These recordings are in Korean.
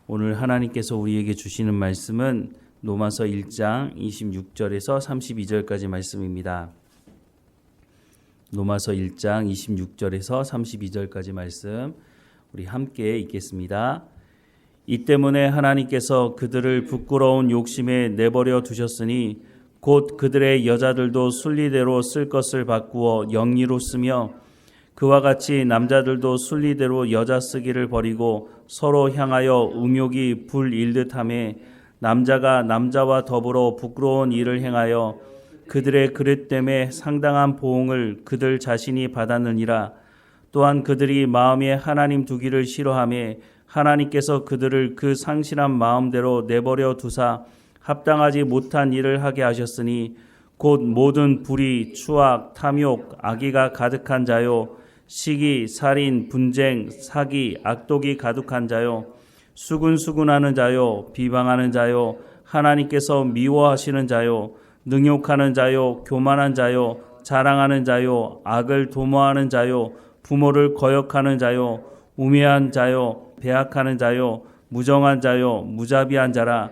오늘 하나님께서 우리에게 주시는 말씀은 로마서 1장 26절에서 32절까지 말씀입니다. 로마서 1장 26절에서 32절까지 말씀 우리 함께 읽겠습니다. 이 때문에 하나님께서 그들을 부끄러운 욕심에 내버려 두셨으니 곧 그들의 여자들도 순리대로 쓸 것을 바꾸어 영리로 쓰며 그와 같이 남자들도 순리대로 여자 쓰기를 버리고 서로 향하여 음욕이 불일듯하며 남자가 남자와 더불어 부끄러운 일을 행하여 그들의 그릇 때문에 상당한 보응을 그들 자신이 받았느니라. 또한 그들이 마음에 하나님 두기를 싫어하며 하나님께서 그들을 그 상실한 마음대로 내버려 두사 합당하지 못한 일을 하게 하셨으니 곧 모든 불의, 추악, 탐욕, 악의가 가득한 자요 시기, 살인, 분쟁, 사기, 악독이 가득한 자요 수군수군하는 자요 비방하는 자요 하나님께서 미워하시는 자요 능욕하는 자요 교만한 자요 자랑하는 자요 악을 도모하는 자요 부모를 거역하는 자요 우매한 자요 배악하는 자요 무정한 자요 무자비한 자라.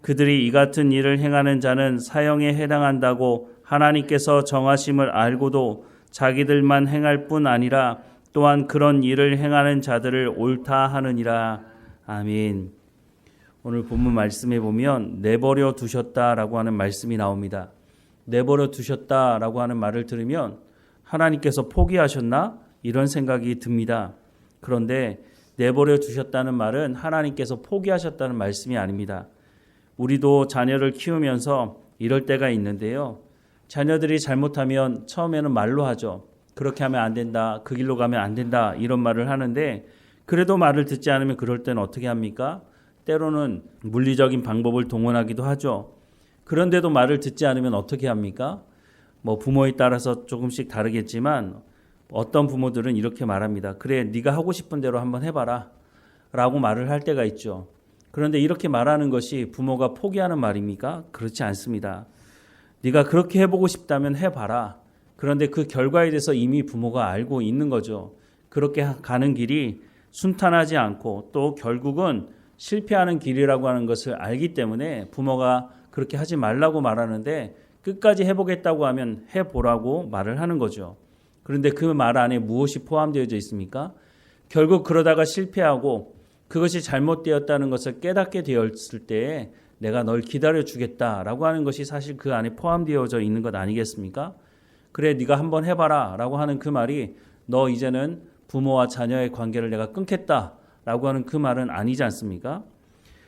그들이 이 같은 일을 행하는 자는 사형에 해당한다고 하나님께서 정하심을 알고도 자기들만 행할 뿐 아니라 또한 그런 일을 행하는 자들을 옳다 하느니라. 아멘. 오늘 본문 말씀에 보면 내버려 두셨다라고 하는 말씀이 나옵니다. 내버려 두셨다라고 하는 말을 들으면 하나님께서 포기하셨나? 이런 생각이 듭니다. 그런데 내버려 두셨다는 말은 하나님께서 포기하셨다는 말씀이 아닙니다. 우리도 자녀를 키우면서 이럴 때가 있는데요. 자녀들이 잘못하면 처음에는 말로 하죠. 그렇게 하면 안 된다. 그 길로 가면 안 된다. 이런 말을 하는데 그래도 말을 듣지 않으면 그럴 때는 어떻게 합니까? 때로는 물리적인 방법을 동원하기도 하죠. 그런데도 말을 듣지 않으면 어떻게 합니까? 부모에 따라서 조금씩 다르겠지만 어떤 부모들은 이렇게 말합니다. 그래, 네가 하고 싶은 대로 한번 해봐라 라고 말을 할 때가 있죠. 그런데 이렇게 말하는 것이 부모가 포기하는 말입니까? 그렇지 않습니다. 네가 그렇게 해보고 싶다면 해봐라. 그런데 그 결과에 대해서 이미 부모가 알고 있는 거죠. 그렇게 가는 길이 순탄하지 않고 또 결국은 실패하는 길이라고 하는 것을 알기 때문에 부모가 그렇게 하지 말라고 말하는데 끝까지 해보겠다고 하면 해보라고 말을 하는 거죠. 그런데 그 말 안에 무엇이 포함되어져 있습니까? 결국 그러다가 실패하고 그것이 잘못되었다는 것을 깨닫게 되었을 때에 내가 널 기다려주겠다라고 하는 것이 사실 그 안에 포함되어져 있는 것 아니겠습니까? 그래, 네가 한번 해봐라 라고 하는 그 말이 너 이제는 부모와 자녀의 관계를 내가 끊겠다라고 하는 그 말은 아니지 않습니까?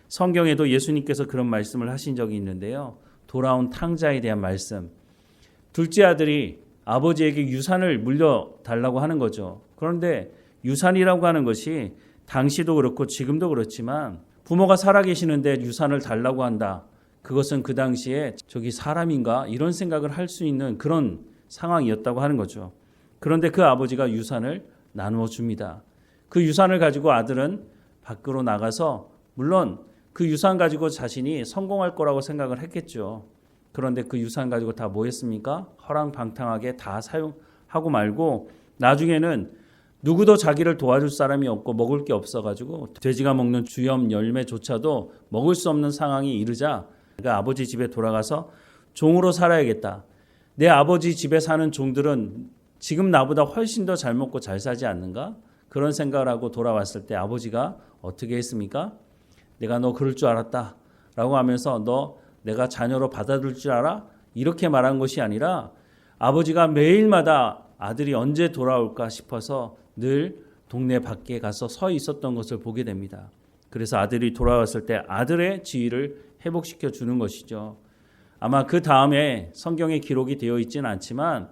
성경에도 예수님께서 그런 말씀을 하신 적이 있는데요. 돌아온 탕자에 대한 말씀. 둘째 아들이 아버지에게 유산을 물려달라고 하는 거죠. 그런데 유산이라고 하는 것이 당시도 그렇고 지금도 그렇지만 부모가 살아계시는데 유산을 달라고 한다. 그것은 그 당시에 저기 사람인가 이런 생각을 할 수 있는 그런 상황이었다고 하는 거죠. 그런데 그 아버지가 유산을 나누어 줍니다. 그 유산을 가지고 아들은 밖으로 나가서 물론 그 유산 가지고 자신이 성공할 거라고 생각을 했겠죠. 그런데 그 유산 가지고 다 뭐 했습니까? 허랑방탕하게 다 사용하고 말고 나중에는 누구도 자기를 도와줄 사람이 없고 먹을 게 없어가지고 돼지가 먹는 주염 열매조차도 먹을 수 없는 상황이 이르자 그가 아버지 집에 돌아가서 종으로 살아야겠다. 내 아버지 집에 사는 종들은 지금 나보다 훨씬 더 잘 먹고 잘 사지 않는가? 그런 생각을 하고 돌아왔을 때 아버지가 어떻게 했습니까? 내가 너 그럴 줄 알았다 라고 하면서 너 내가 자녀로 받아들일 줄 알아? 이렇게 말한 것이 아니라 아버지가 매일마다 아들이 언제 돌아올까 싶어서 늘 동네 밖에 가서 서 있었던 것을 보게 됩니다. 그래서 아들이 돌아왔을 때 아들의 지위를 회복시켜 주는 것이죠. 아마 그 다음에 성경에 기록이 되어 있지는 않지만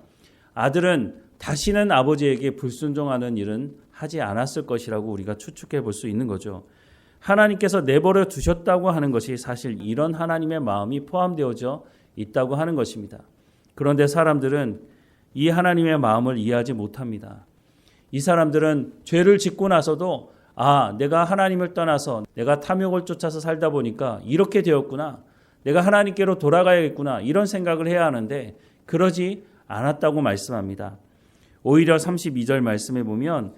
아들은 다시는 아버지에게 불순종하는 일은 하지 않았을 것이라고 우리가 추측해 볼 수 있는 거죠. 하나님께서 내버려 두셨다고 하는 것이 사실 이런 하나님의 마음이 포함되어져 있다고 하는 것입니다. 그런데 사람들은 이 하나님의 마음을 이해하지 못합니다. 이 사람들은 죄를 짓고 나서도 내가 하나님을 떠나서 내가 탐욕을 쫓아서 살다 보니까 이렇게 되었구나. 내가 하나님께로 돌아가야겠구나. 이런 생각을 해야 하는데 그러지 않았다고 말씀합니다. 오히려 32절 말씀에 보면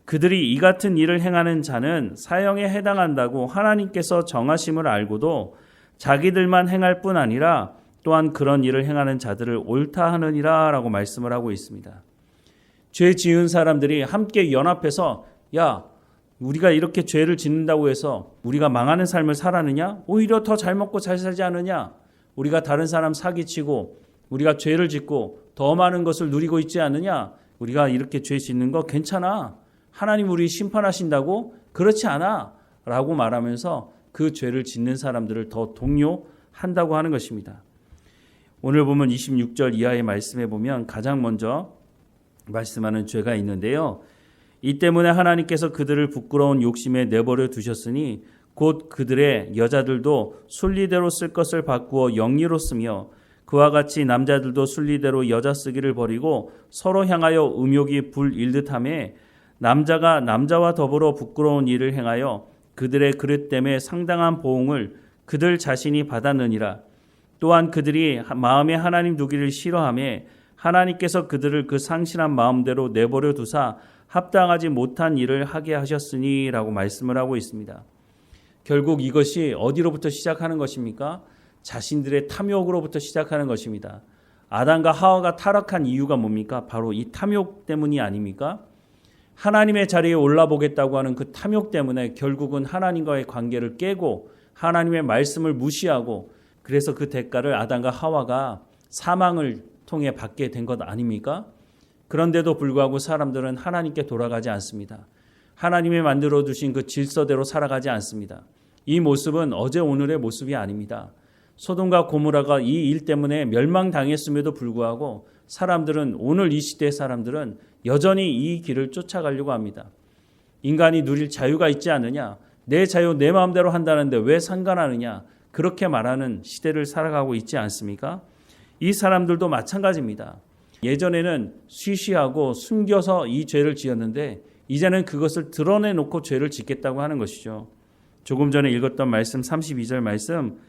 그들이 이 같은 일을 행하는 자는 사형에 해당한다고 하나님께서 정하심을 알고도 자기들만 행할 뿐 아니라 또한 그런 일을 행하는 자들을 옳다 하느니라 라고 말씀을 하고 있습니다. 죄 지은 사람들이 함께 연합해서 야, 우리가 이렇게 죄를 짓는다고 해서 우리가 망하는 삶을 살았느냐? 오히려 더 잘 먹고 잘 살지 않느냐? 우리가 다른 사람 사기치고 우리가 죄를 짓고 더 많은 것을 누리고 있지 않느냐? 우리가 이렇게 죄 짓는 거 괜찮아. 하나님 우리 심판하신다고? 그렇지 않아. 라고 말하면서 그 죄를 짓는 사람들을 더 동요한다고 하는 것입니다. 오늘 보면 26절 이하의 말씀에 보면 가장 먼저 말씀하는 죄가 있는데요. 이 때문에 하나님께서 그들을 부끄러운 욕심에 내버려 두셨으니 곧 그들의 여자들도 순리대로 쓸 것을 바꾸어 영리로 쓰며 그와 같이 남자들도 순리대로 여자 쓰기를 버리고 서로 향하여 음욕이 불일듯하며 남자가 남자와 더불어 부끄러운 일을 행하여 그들의 그릇 때문에 상당한 보응을 그들 자신이 받았느니라. 또한 그들이 마음에 하나님 두기를 싫어하며 하나님께서 그들을 그 상실한 마음대로 내버려 두사 합당하지 못한 일을 하게 하셨으니 라고 말씀을 하고 있습니다. 결국 이것이 어디로부터 시작하는 것입니까? 자신들의 탐욕으로부터 시작하는 것입니다. 아담과 하와가 타락한 이유가 뭡니까? 바로 이 탐욕 때문이 아닙니까? 하나님의 자리에 올라보겠다고 하는 그 탐욕 때문에 결국은 하나님과의 관계를 깨고 하나님의 말씀을 무시하고 그래서 그 대가를 아담과 하와가 사망을 통해 받게 된 것 아닙니까? 그런데도 불구하고 사람들은 하나님께 돌아가지 않습니다. 하나님이 만들어 두신 그 질서대로 살아가지 않습니다. 이 모습은 어제 오늘의 모습이 아닙니다. 소돔과 고모라가 이 일 때문에 멸망당했음에도 불구하고 사람들은 오늘 이 시대의 사람들은 여전히 이 길을 쫓아가려고 합니다. 인간이 누릴 자유가 있지 않느냐? 내 자유 내 마음대로 한다는데 왜 상관하느냐? 그렇게 말하는 시대를 살아가고 있지 않습니까? 이 사람들도 마찬가지입니다. 예전에는 쉬쉬하고 숨겨서 이 죄를 지었는데 이제는 그것을 드러내놓고 죄를 짓겠다고 하는 것이죠. 조금 전에 읽었던 말씀 32절 말씀,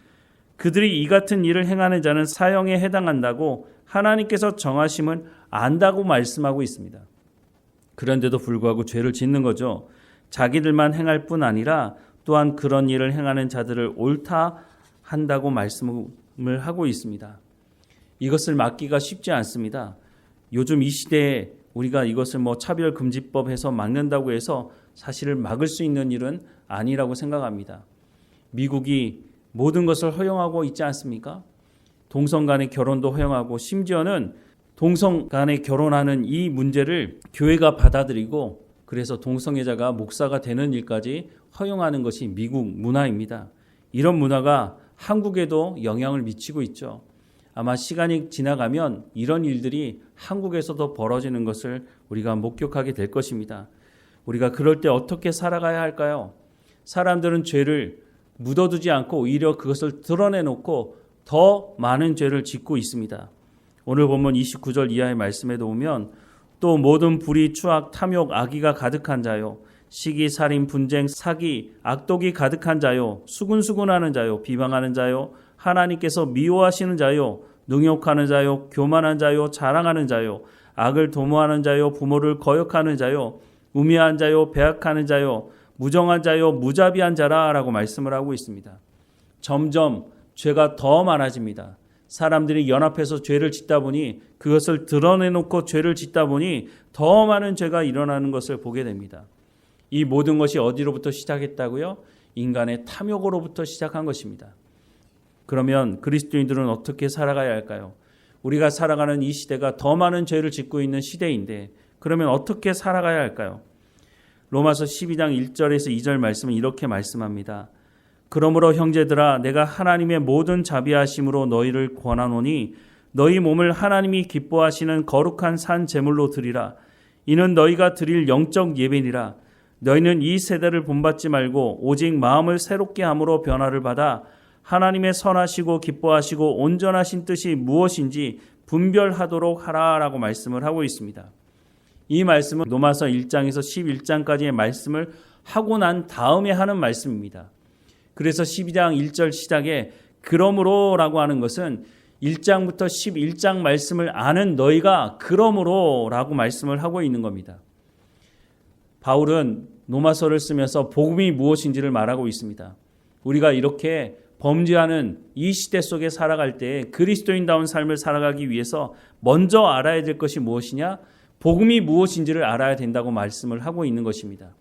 그들이 이 같은 일을 행하는 자는 사형에 해당한다고 하나님께서 정하심을 안다고 말씀하고 있습니다. 그런데도 불구하고 죄를 짓는 거죠. 자기들만 행할 뿐 아니라 또한 그런 일을 행하는 자들을 옳다 한다고 말씀을 하고 있습니다. 이것을 막기가 쉽지 않습니다. 요즘 이 시대에 우리가 이것을 차별금지법 해서 막는다고 해서 사실을 막을 수 있는 일은 아니라고 생각합니다. 미국이 모든 것을 허용하고 있지 않습니까? 동성 간의 결혼도 허용하고 심지어는 동성 간에 결혼하는 이 문제를 교회가 받아들이고 그래서 동성애자가 목사가 되는 일까지 허용하는 것이 미국 문화입니다. 이런 문화가 한국에도 영향을 미치고 있죠. 아마 시간이 지나가면 이런 일들이 한국에서도 벌어지는 것을 우리가 목격하게 될 것입니다. 우리가 그럴 때 어떻게 살아가야 할까요? 사람들은 죄를 묻어두지 않고 오히려 그것을 드러내놓고 더 많은 죄를 짓고 있습니다. 오늘 보면 29절 이하의 말씀에도 보면 또 모든 불의, 추악, 탐욕, 악의가 가득한 자요, 시기, 살인, 분쟁, 사기, 악독이 가득한 자요, 수군수군하는 자요, 비방하는 자요, 하나님께서 미워하시는 자요, 능욕하는 자요, 교만한 자요, 자랑하는 자요, 악을 도모하는 자요, 부모를 거역하는 자요, 우매한 자요, 배악하는 자요, 무정한 자요, 무자비한 자라라고 말씀을 하고 있습니다. 점점 죄가 더 많아집니다. 사람들이 연합해서 죄를 짓다 보니 그것을 드러내놓고 죄를 짓다 보니 더 많은 죄가 일어나는 것을 보게 됩니다. 이 모든 것이 어디로부터 시작했다고요? 인간의 탐욕으로부터 시작한 것입니다. 그러면 그리스도인들은 어떻게 살아가야 할까요? 우리가 살아가는 이 시대가 더 많은 죄를 짓고 있는 시대인데 그러면 어떻게 살아가야 할까요? 로마서 12장 1절에서 2절 말씀은 이렇게 말씀합니다. 그러므로 형제들아 내가 하나님의 모든 자비하심으로 너희를 권하노니 너희 몸을 하나님이 기뻐하시는 거룩한 산 제물로 드리라. 이는 너희가 드릴 영적 예배니라. 너희는 이 세대를 본받지 말고 오직 마음을 새롭게 함으로 변화를 받아 하나님의 선하시고 기뻐하시고 온전하신 뜻이 무엇인지 분별하도록 하라라고 말씀을 하고 있습니다. 이 말씀은 로마서 1장에서 11장까지의 말씀을 하고 난 다음에 하는 말씀입니다. 그래서 12장 1절 시작에 그러므로라고 하는 것은 1장부터 11장 말씀을 아는 너희가 그러므로라고 말씀을 하고 있는 겁니다. 바울은 로마서를 쓰면서 복음이 무엇인지를 말하고 있습니다. 우리가 이렇게 범죄하는 이 시대 속에 살아갈 때 그리스도인다운 삶을 살아가기 위해서 먼저 알아야 될 것이 무엇이냐? 복음이 무엇인지를 알아야 된다고 말씀을 하고 있는 것입니다.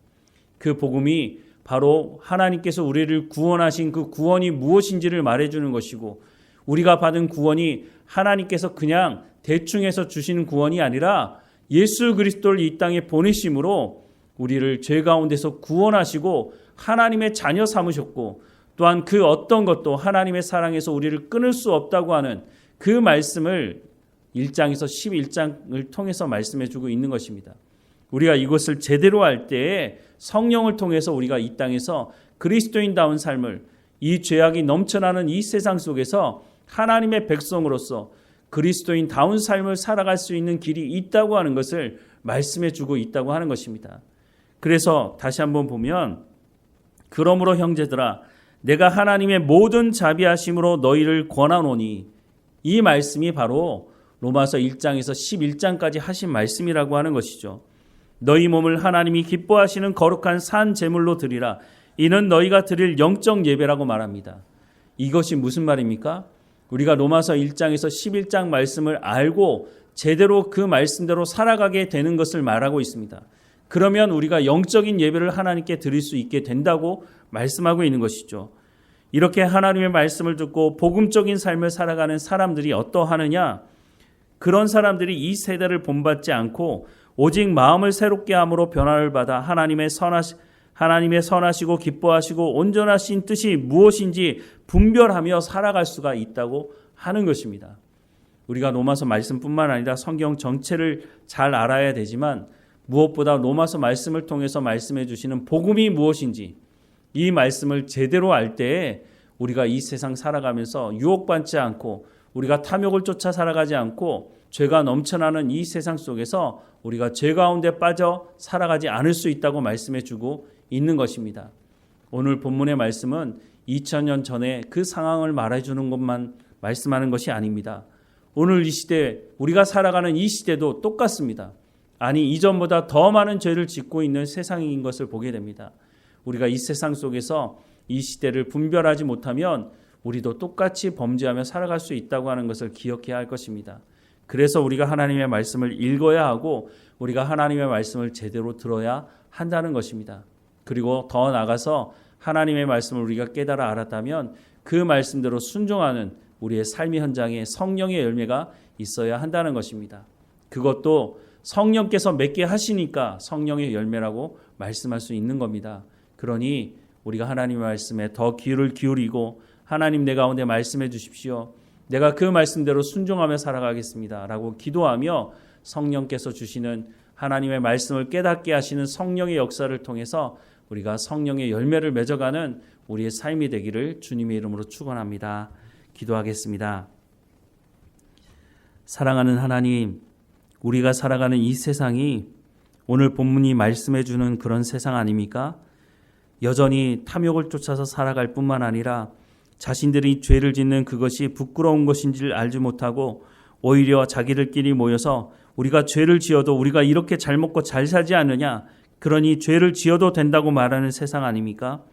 그 복음이 바로 하나님께서 우리를 구원하신 그 구원이 무엇인지를 말해주는 것이고, 우리가 받은 구원이 하나님께서 그냥 대충 해서 주시는 구원이 아니라 예수 그리스도를 이 땅에 보내심으로 우리를 죄 가운데서 구원하시고 하나님의 자녀 삼으셨고, 또한 그 어떤 것도 하나님의 사랑에서 우리를 끊을 수 없다고 하는 그 말씀을 1장에서 11장을 통해서 말씀해 주고 있는 것입니다. 우리가 이것을 제대로 할 때에 성령을 통해서 우리가 이 땅에서 그리스도인다운 삶을, 이 죄악이 넘쳐나는 이 세상 속에서 하나님의 백성으로서 그리스도인다운 삶을 살아갈 수 있는 길이 있다고 하는 것을 말씀해 주고 있다고 하는 것입니다. 그래서 다시 한번 보면, 그러므로 형제들아 내가 하나님의 모든 자비하심으로 너희를 권하노니, 이 말씀이 바로 로마서 1장에서 11장까지 하신 말씀이라고 하는 것이죠. 너희 몸을 하나님이 기뻐하시는 거룩한 산 제물로 드리라. 이는 너희가 드릴 영적 예배라고 말합니다. 이것이 무슨 말입니까? 우리가 로마서 1장에서 11장 말씀을 알고 제대로 그 말씀대로 살아가게 되는 것을 말하고 있습니다. 그러면 우리가 영적인 예배를 하나님께 드릴 수 있게 된다고 말씀하고 있는 것이죠. 이렇게 하나님의 말씀을 듣고 복음적인 삶을 살아가는 사람들이 어떠하느냐? 그런 사람들이 이 세대를 본받지 않고 오직 마음을 새롭게 함으로 변화를 받아 하나님의 선하시고 기뻐하시고 온전하신 뜻이 무엇인지 분별하며 살아갈 수가 있다고 하는 것입니다. 우리가 로마서 말씀뿐만 아니라 성경 전체를 잘 알아야 되지만, 무엇보다 로마서 말씀을 통해서 말씀해 주시는 복음이 무엇인지, 이 말씀을 제대로 알 때에 우리가 이 세상 살아가면서 유혹받지 않고, 우리가 탐욕을 쫓아 살아가지 않고, 죄가 넘쳐나는 이 세상 속에서 우리가 죄 가운데 빠져 살아가지 않을 수 있다고 말씀해 주고 있는 것입니다. 오늘 본문의 말씀은 2000년 전에 그 상황을 말해주는 것만 말씀하는 것이 아닙니다. 오늘 이 시대, 우리가 살아가는 이 시대도 똑같습니다. 아니, 이전보다 더 많은 죄를 짓고 있는 세상인 것을 보게 됩니다. 우리가 이 세상 속에서 이 시대를 분별하지 못하면 우리도 똑같이 범죄하며 살아갈 수 있다고 하는 것을 기억해야 할 것입니다. 그래서 우리가 하나님의 말씀을 읽어야 하고, 우리가 하나님의 말씀을 제대로 들어야 한다는 것입니다. 그리고 더 나아가서 하나님의 말씀을 우리가 깨달아 알았다면 그 말씀대로 순종하는 우리의 삶의 현장에 성령의 열매가 있어야 한다는 것입니다. 그것도 성령께서 맺게 하시니까 성령의 열매라고 말씀할 수 있는 겁니다. 그러니 우리가 하나님의 말씀에 더 귀를 기울이고, 하나님 내 가운데 말씀해 주십시오. 내가 그 말씀대로 순종하며 살아가겠습니다 라고 기도하며 성령께서 주시는 하나님의 말씀을 깨닫게 하시는 성령의 역사를 통해서 우리가 성령의 열매를 맺어가는 우리의 삶이 되기를 주님의 이름으로 축원합니다. 기도하겠습니다. 사랑하는 하나님, 우리가 살아가는 이 세상이 오늘 본문이 말씀해 주는 그런 세상 아닙니까? 여전히 탐욕을 쫓아서 살아갈 뿐만 아니라 자신들이 죄를 짓는 그것이 부끄러운 것인지를 알지 못하고 오히려 자기들끼리 모여서 우리가 죄를 지어도 우리가 이렇게 잘 먹고 잘 살지 않느냐, 그러니 죄를 지어도 된다고 말하는 세상 아닙니까?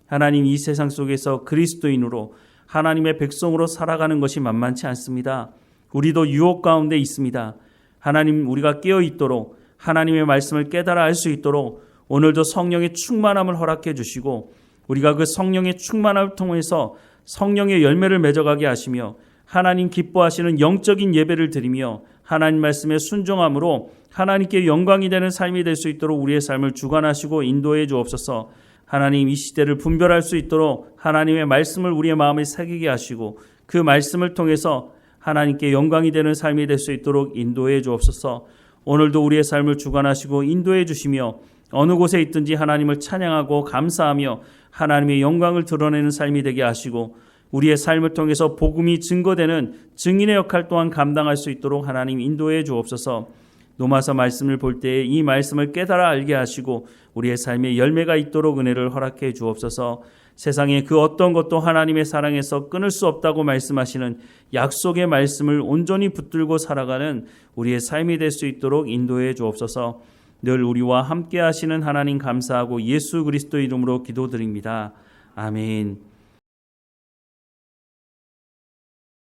하나님, 이 세상 속에서 그리스도인으로 하나님의 백성으로 살아가는 것이 만만치 않습니다. 우리도 유혹 가운데 있습니다. 하나님, 우리가 깨어 있도록 하나님의 말씀을 깨달아 알 수 있도록 오늘도 성령의 충만함을 허락해 주시고, 우리가 그 성령의 충만함을 통해서 성령의 열매를 맺어가게 하시며 하나님 기뻐하시는 영적인 예배를 드리며 하나님 말씀에 순종함으로 하나님께 영광이 되는 삶이 될 수 있도록 우리의 삶을 주관하시고 인도해 주옵소서. 하나님, 이 시대를 분별할 수 있도록 하나님의 말씀을 우리의 마음에 새기게 하시고 그 말씀을 통해서 하나님께 영광이 되는 삶이 될 수 있도록 인도해 주옵소서. 오늘도 우리의 삶을 주관하시고 인도해 주시며 어느 곳에 있든지 하나님을 찬양하고 감사하며 하나님의 영광을 드러내는 삶이 되게 하시고 우리의 삶을 통해서 복음이 증거되는 증인의 역할 또한 감당할 수 있도록 하나님 인도해 주옵소서. 로마서 말씀을 볼 때에 이 말씀을 깨달아 알게 하시고 우리의 삶에 열매가 있도록 은혜를 허락해 주옵소서. 세상에 그 어떤 것도 하나님의 사랑에서 끊을 수 없다고 말씀하시는 약속의 말씀을 온전히 붙들고 살아가는 우리의 삶이 될 수 있도록 인도해 주옵소서. 늘 우리와 함께 하시는 하나님 감사하고 예수 그리스도 이름으로 기도드립니다. 아멘.